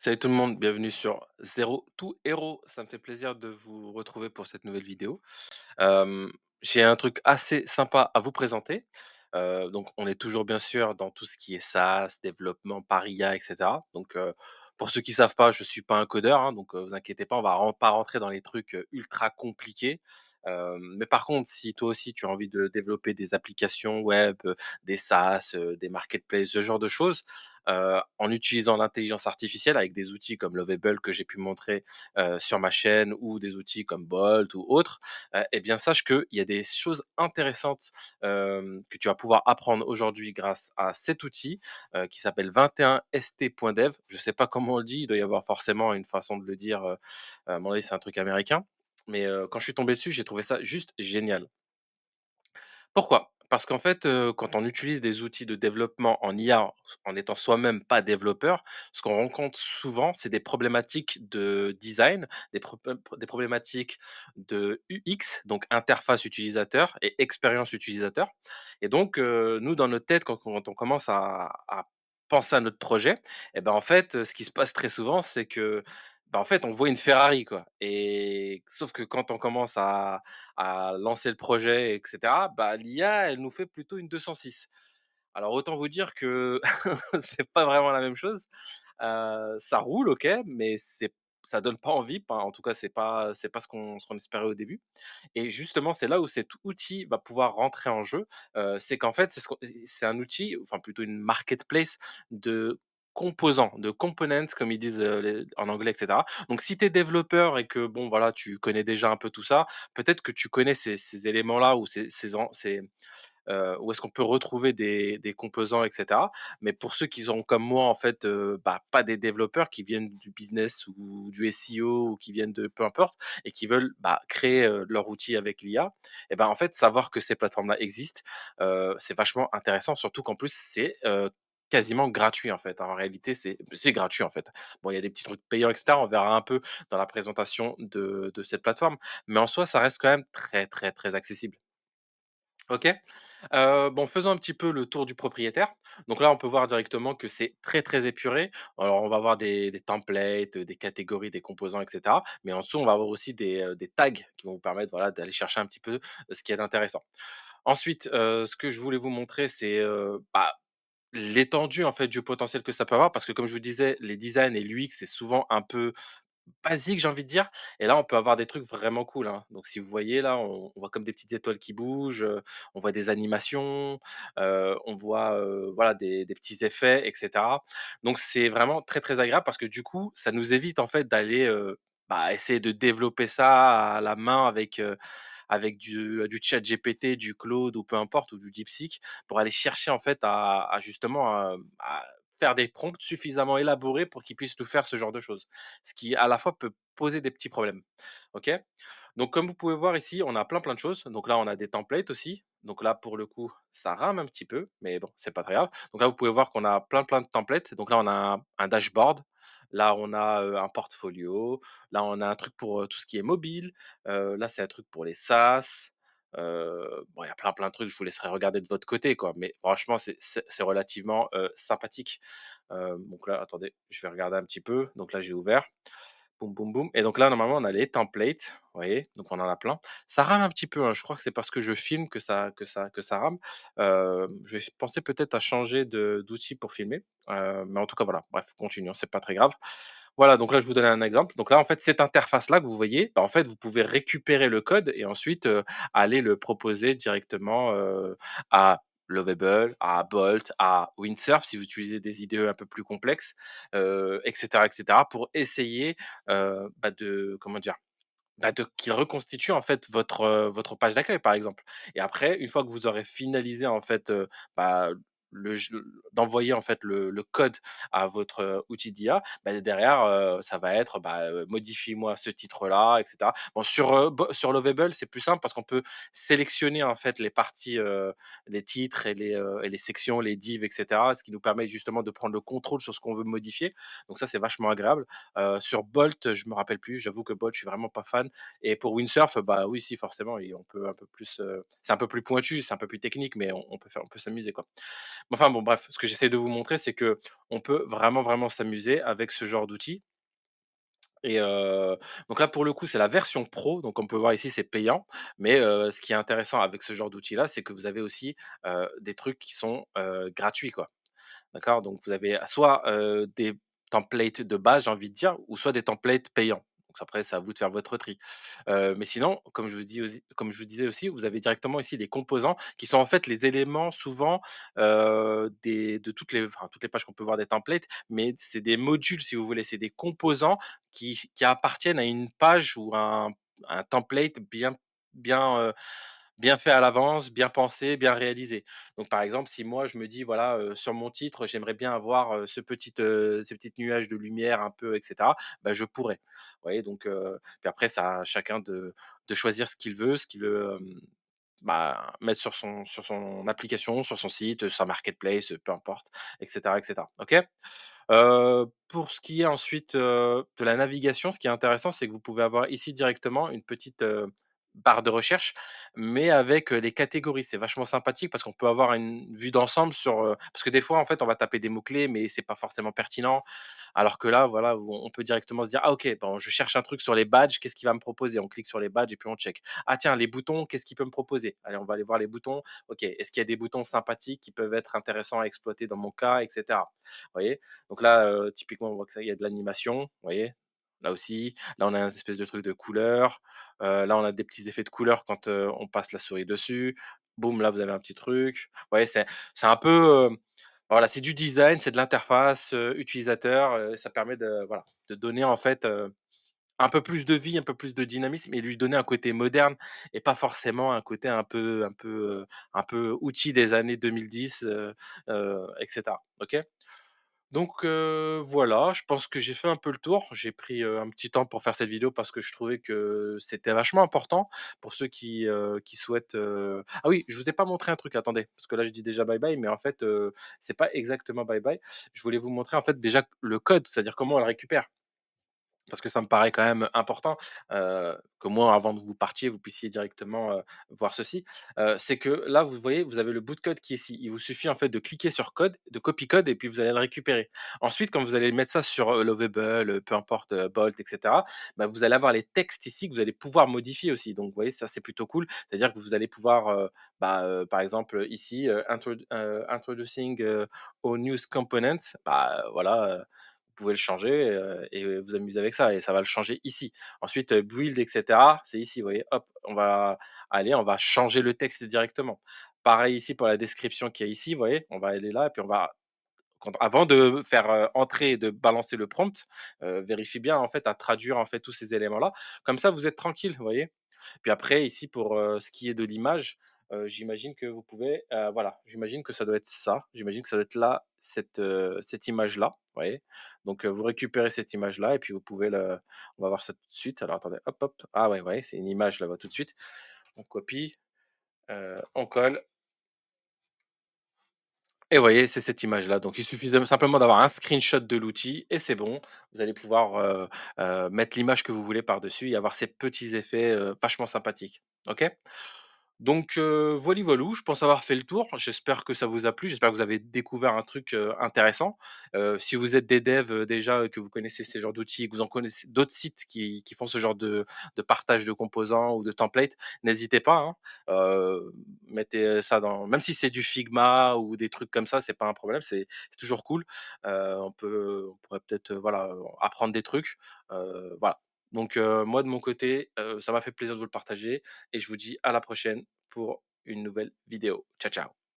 Salut tout le monde, bienvenue sur Zero to Hero. Ça me fait plaisir de vous retrouver pour cette nouvelle vidéo. Hem, j'ai un truc assez sympa à vous présenter. Donc on est toujours bien sûr dans tout ce qui est SaaS, développement par IA et cetera. Donc pour ceux qui savent pas, je suis pas un codeur, hein, donc vous inquiétez pas, on va pas rentrer dans les trucs, ultra compliqués. Mais par contre, si toi aussi tu as envie de développer des applications web, des SaaS, des marketplaces, ce genre de choses, en utilisant l'intelligence artificielle avec des outils comme Lovable que j'ai pu montrer, sur ma chaîne ou des outils comme Bolt ou autres, eh bien sache qu'il y a des choses intéressantes que tu vas pouvoir apprendre aujourd'hui grâce à cet outil qui s'appelle 21st.dev. Je ne sais pas comment on le dit, il doit y avoir forcément une façon de le dire. À mon avis, c'est un truc américain. Mais quand je suis tombé dessus, j'ai trouvé ça juste génial. Pourquoi? Parce qu'en fait, quand on utilise des outils de développement en IA, en étant soi-même pas développeur, ce qu'on rencontre souvent, c'est des problématiques de design, des problématiques de UX, donc interface utilisateur et expérience utilisateur. Et donc, nous, dans notre tête, quand on commence à penser à notre projet, et ben, en fait, ce qui se passe très souvent, c'est que, bah, en fait, on voit une Ferrari, quoi. Et sauf que quand on commence à lancer le projet et cetera, bah, l'IA, elle nous fait plutôt une 206. Alors autant vous dire que c'est pas vraiment la même chose. Ça roule, OK, mais ça donne pas envie, pas en tout cas, c'est pas ce qu'on espérait au début. Et justement, c'est là où cet outil va pouvoir rentrer en jeu. C'est qu'en fait, c'est un outil, enfin plutôt une marketplace de composants, de components comme ils disent, en anglais et cetera. Donc si tu es développeur et que bon voilà, tu connais déjà un peu tout ça, peut-être que tu connais ces éléments-là ou où est-ce qu'on peut retrouver des composants et cetera. Mais pour ceux qui sont comme moi en fait, bah, pas des développeurs qui viennent du business ou du SEO ou qui viennent de peu importe et qui veulent, bah, créer, leur outil avec l'IA et ben, en fait, savoir que ces plateformes-là existent, c'est vachement intéressant surtout qu'en plus c'est, quasiment gratuit en fait. En réalité, c'est gratuit en fait. Bon, il y a des petits trucs payants et cetera, on verra un peu dans la présentation de cette plateforme, mais en soi, ça reste quand même très, très, très accessible. OK. Bon, faisons un petit peu le tour du propriétaire. Donc là, on peut voir directement que c'est très, très épuré. Alors, on va avoir des templates, des catégories, des composants et cetera. Mais en dessous, on va avoir aussi des tags qui vont vous permettre, voilà, d'aller chercher un petit peu, ce qu'il y a d'intéressant. Ensuite, ce que je voulais vous montrer, c'est, bah, l'étendue, en fait, du potentiel que ça peut avoir parce que comme je vous disais, les designs et l'UX, c'est souvent un peu basique, j'ai envie de dire. Et là, on peut avoir des trucs vraiment cool, hein. Donc si vous voyez là, on voit comme des petites étoiles qui bougent, on voit des animations, on voit, voilà des petits effets et cetera. Donc c'est vraiment très, très agréable parce que du coup, ça nous évite en fait d'aller, bah, essayer de développer ça à la main avec du ChatGPT, du Claude ou peu importe ou du DeepSeek pour aller chercher en fait à justement, à faire des prompts suffisamment élaborés pour qu'ils puissent nous faire ce genre de choses. Ce qui à la fois peut poser des petits problèmes. OK? Donc comme vous pouvez voir ici, on a plein, plein de choses. Donc là, on a des templates aussi. Donc là, pour le coup, ça rame un petit peu, mais bon, c'est pas très grave. Donc là, vous pouvez voir qu'on a plein, plein de templates. Donc là, on a un dashboard. Là, on a, un portfolio. Là, on a un truc pour, tout ce qui est mobile. Là, c'est un truc pour les SaaS. Bon, il y a plein, plein de trucs, je vous laisserai regarder de votre côté, quoi. Mais franchement, c'est relativement, sympathique. Donc là, attendez, je vais regarder un petit peu. Donc là, j'ai ouvert. Boum, boum, boum et donc là, normalement, on a les templates, vous voyez? Donc on en a plein. Ça rame un petit peu, hein, je crois que c'est parce que je filme que ça rame. Je vais penser peut-être à changer de d'outil pour filmer, mais en tout cas, voilà. Bref, continuons, c'est pas très grave. Voilà, donc là, je vous donne un exemple. Donc là, en fait, cette interface-là que vous voyez, bah, en fait, vous pouvez récupérer le code et ensuite, aller le proposer directement, à Lovable, à Bolt, à Windsurf si vous utilisez des IDE un peu plus complexes, et cetera pour essayer, bah, de comment dire? Bah, de qu'il reconstitue en fait votre page d'accueil, par exemple. Et après, une fois que vous aurez finalisé en fait, bah, d'envoyer en fait le code à votre, outil d'IA, bah, derrière, ça va être, bah, «Modifie-moi ce titre-là» et cetera. Bon sur Lovable, c'est plus simple parce qu'on peut sélectionner en fait les parties, les titres et les sections, les divs et cetera, ce qui nous permet justement de prendre le contrôle sur ce qu'on veut modifier. Donc ça, c'est vachement agréable. Sur Bolt, je me rappelle plus, j'avoue que Bolt, je suis vraiment pas fan. Et pour windsurf, bah, oui, si forcément et on peut un peu plus, c'est un peu plus pointu, c'est un peu plus technique, mais on peut s'amuser, quoi. Enfin bon, bref, ce que j'essaie de vous montrer, c'est que on peut vraiment, vraiment s'amuser avec ce genre d'outils et donc là, pour le coup, c'est la version pro, donc on peut voir ici, c'est payant, mais ce qui est intéressant avec ce genre d'outils-là, c'est que vous avez aussi, des trucs qui sont, gratuits, quoi. D'accord? Donc vous avez soit, des templates de base, j'ai envie de dire, ou soit des templates payants. Donc après, c'est à vous de faire votre tri. Mais sinon, comme je vous disais aussi, vous avez directement ici des composants qui sont en fait les éléments souvent, des de toutes les pages qu'on peut voir des templates, mais c'est des modules si vous voulez, c'est des composants qui appartiennent à une page ou un template bien, bien fait à l'avance, bien pensé, bien réalisé. Donc par exemple, si moi je me dis voilà, sur mon titre, j'aimerais bien avoir, ces petites nuages de lumière un peu et cetera, bah, je pourrais. Vous voyez? Donc puis après c'est à chacun de choisir ce qu'il veut, bah, mettre sur son application, sur son site, sa marketplace, peu importe et cetera. OK? Pour ce qui est ensuite, de la navigation, ce qui est intéressant, c'est que vous pouvez avoir ici directement une petite, barre de recherche, mais avec, les catégories. C'est vachement sympathique parce qu'on peut avoir une vue d'ensemble sur, parce que des fois, en fait, on va taper des mots clés, mais c'est pas forcément pertinent. Alors que là, voilà, on peut directement se dire: «Ah OK, bon, je cherche un truc sur les badges, qu'est-ce qu'il va me proposer?» On clique sur les badges et puis on check. «Ah tiens, les boutons, qu'est-ce qu'il peut me proposer?» Allez, on va aller voir les boutons. OK, est-ce qu'il y a des boutons sympathiques qui peuvent être intéressants à exploiter dans mon cas et cetera? Vous voyez? Donc là, typiquement, on voit que ça il y a de l'animation, vous voyez? Là aussi, là, on a un espèce de truc de couleur, là, on a des petits effets de couleur quand, on passe la souris dessus. Boum, là, vous avez un petit truc. Vous voyez, c'est un peu, voilà, c'est du design, c'est de l'interface, utilisateur, ça permet de voilà, de donner en fait, un peu plus de vie, un peu plus de dynamisme et lui donner un côté moderne et pas forcément un côté un peu outil des années 2010, et cetera. OK? Donc voilà, je pense que j'ai fait un peu le tour. J'ai pris, un petit temps pour faire cette vidéo parce que je trouvais que c'était vachement important pour ceux qui souhaitent, ah oui, je vous ai pas montré un truc, attendez, parce que là je dis déjà bye bye, mais en fait, c'est pas exactement bye bye. Je voulais vous montrer en fait déjà le code, c'est-à-dire comment on le récupère. Parce que ça me paraît quand même important, que moi, avant que vous partiez, vous puissiez directement, voir ceci. C'est que là, vous voyez, vous avez le bout de code qui est ici. Il vous suffit en fait de cliquer sur code, de copie code et puis vous allez le récupérer. Ensuite, quand vous allez mettre ça sur, Lovable, peu importe, Bolt et cetera, bah, vous allez avoir les textes ici que vous allez pouvoir modifier aussi. Donc vous voyez, ça, c'est plutôt cool. C'est-à-dire que vous allez pouvoir, par exemple, ici, introducing, all news components, bah, voilà, vous pouvez le changer, et vous amuser avec ça et ça va le changer ici. Ensuite, build et cetera, c'est ici, vous voyez? Hop, on va changer le texte directement. Pareil ici pour la description qui est ici, vous voyez? On va aller là et puis on va avant de faire, entrer et de balancer le prompt, vérifiez bien en fait à traduire en fait tous ces éléments-là. Comme ça, vous êtes tranquille, vous voyez? Puis après ici pour, ce qui est de l'image, j'imagine que vous pouvez, voilà, j'imagine que ça doit être ça. J'imagine que ça doit être là, cette image-là, vous voyez? Donc, vous récupérez cette image-là et puis vous pouvez on va voir ça tout de suite. Alors attendez, hop, hop. Ah ouais, ouais, c'est une image là-bas tout de suite. On copie, on colle et vous voyez, c'est cette image-là. Donc il suffit simplement d'avoir un screenshot de l'outil et c'est bon. Vous allez pouvoir, mettre l'image que vous voulez par-dessus et avoir ces petits effets, vachement sympathiques. OK? Donc voili voilou, je pense avoir fait le tour. J'espère que ça vous a plu, j'espère que vous avez découvert un truc, intéressant. Si vous êtes des devs, déjà, que vous connaissez ces genres d'outils, que vous en connaissez d'autres sites qui font ce genre de partage de composants ou de templates, n'hésitez pas, hein. Mettez ça dans même si c'est du Figma ou des trucs comme ça, c'est pas un problème, c'est toujours cool. On pourrait peut-être, voilà, apprendre des trucs, voilà. Donc moi de mon côté, ça m'a fait plaisir de vous le partager et je vous dis à la prochaine pour une nouvelle vidéo. Ciao, ciao.